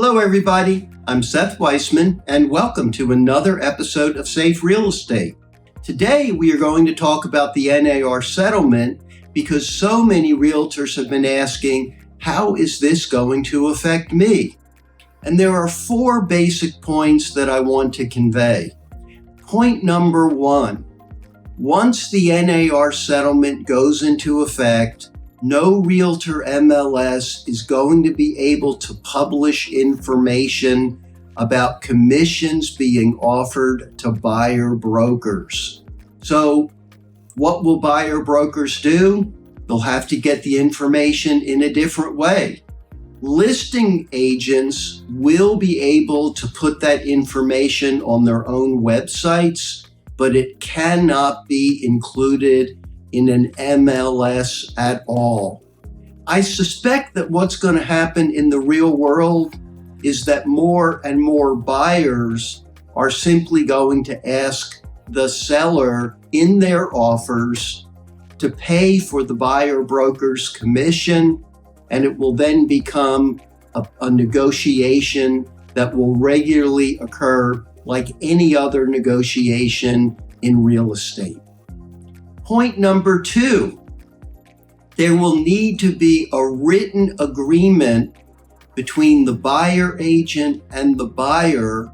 Hello, everybody. I'm Seth Weissman, and welcome to another episode of Safe Real Estate. Today, we are going to talk about the NAR settlement because so many realtors have been asking, how is this going to affect me? And there are 4 basic points that I want to convey. Point number 1, once the NAR settlement goes into effect, no realtor MLS is going to be able to publish information about commissions being offered to buyer brokers. So what will buyer brokers do? They'll have to get the information in a different way. Listing agents will be able to put that information on their own websites, but it cannot be included in an MLS at all. I suspect that what's going to happen in the real world is that more and more buyers are simply going to ask the seller in their offers to pay for the buyer broker's commission, and it will then become a negotiation that will regularly occur like any other negotiation in real estate. Point number 2, there will need to be a written agreement between the buyer agent and the buyer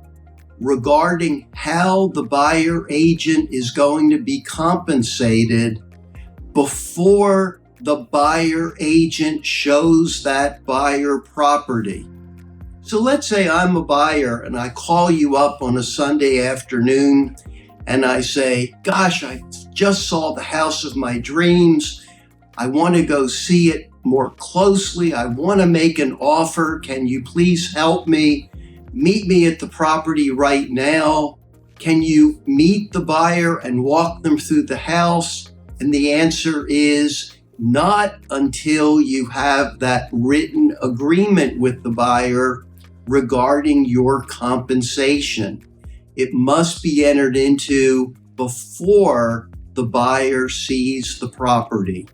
regarding how the buyer agent is going to be compensated before the buyer agent shows that buyer property. So let's say I'm a buyer and I call you up on a Sunday afternoon and I say, gosh, I just saw the house of my dreams. I want to go see it more closely. I want to make an offer. Can you please help me? Meet me at the property right now. Can you meet the buyer and walk them through the house? And the answer is not until you have that written agreement with the buyer regarding your compensation. It must be entered into before the buyer sees the property.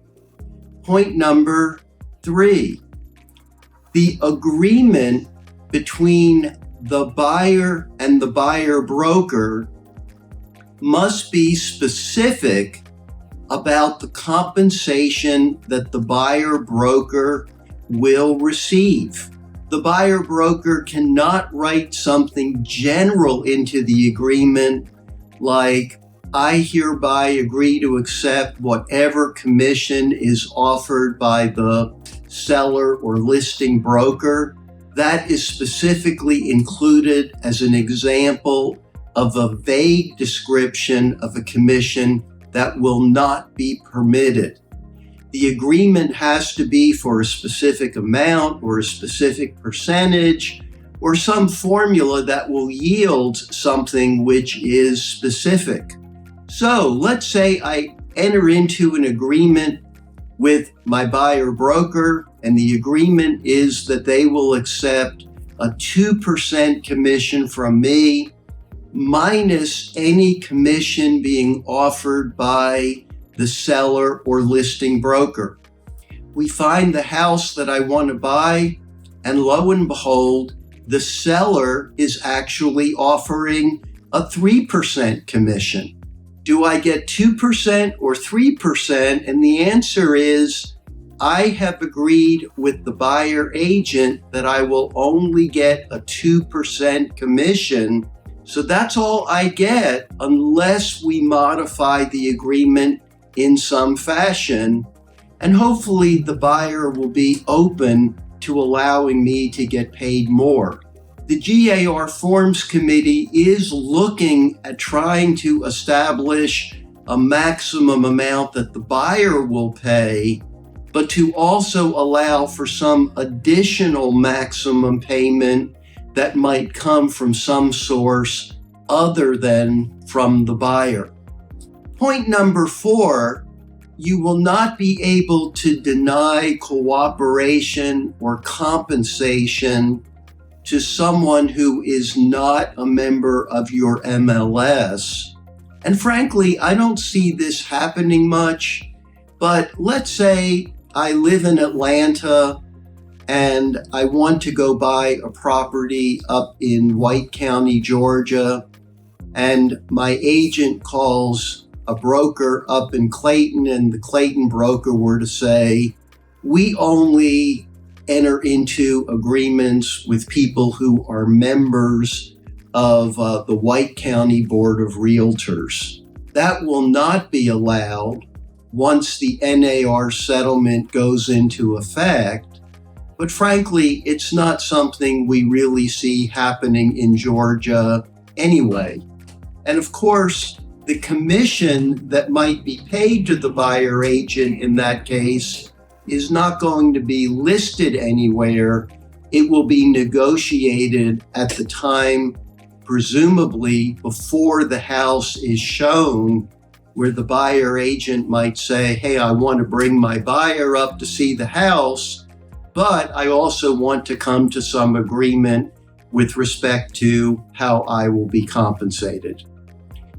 Point number 3, the agreement between the buyer and the buyer broker must be specific about the compensation that the buyer broker will receive. The buyer broker cannot write something general into the agreement like, I hereby agree to accept whatever commission is offered by the seller or listing broker. That is specifically included as an example of a vague description of a commission that will not be permitted. The agreement has to be for a specific amount or a specific percentage or some formula that will yield something which is specific. So let's say I enter into an agreement with my buyer broker, and the agreement is that they will accept a 2% commission from me minus any commission being offered by the seller or listing broker. We find the house that I want to buy, and lo and behold, the seller is actually offering a 3% commission. Do I get 2% or 3%? And the answer is, I have agreed with the buyer agent that I will only get a 2% commission. So that's all I get unless we modify the agreement in some fashion. And hopefully the buyer will be open to allowing me to get paid more. The GAR Forms Committee is looking at trying to establish a maximum amount that the buyer will pay, but to also allow for some additional maximum payment that might come from some source other than from the buyer. Point number 4, you will not be able to deny cooperation or compensation to someone who is not a member of your MLS. And frankly, I don't see this happening much, but let's say I live in Atlanta and I want to go buy a property up in White County, Georgia, and my agent calls a broker up in Clayton, and the Clayton broker were to say, we only enter into agreements with people who are members of the White County Board of Realtors. That will not be allowed once the NAR settlement goes into effect. But frankly, it's not something we really see happening in Georgia anyway. And of course, the commission that might be paid to the buyer agent in that case is not going to be listed anywhere. It will be negotiated at the time, presumably before the house is shown, where the buyer agent might say, hey, I want to bring my buyer up to see the house, but I also want to come to some agreement with respect to how I will be compensated.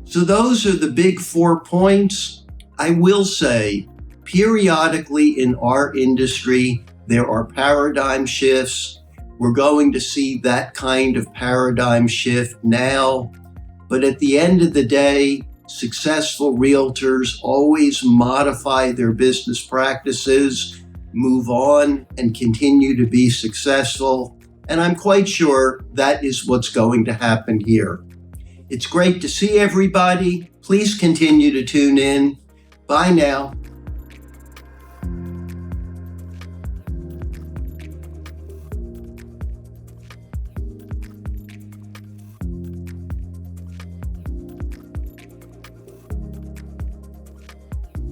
So those are the big 4 points. I will say, periodically in our industry, there are paradigm shifts. We're going to see that kind of paradigm shift now. But at the end of the day, successful realtors always modify their business practices, move on, and continue to be successful. And I'm quite sure that is what's going to happen here. It's great to see everybody. Please continue to tune in. Bye now.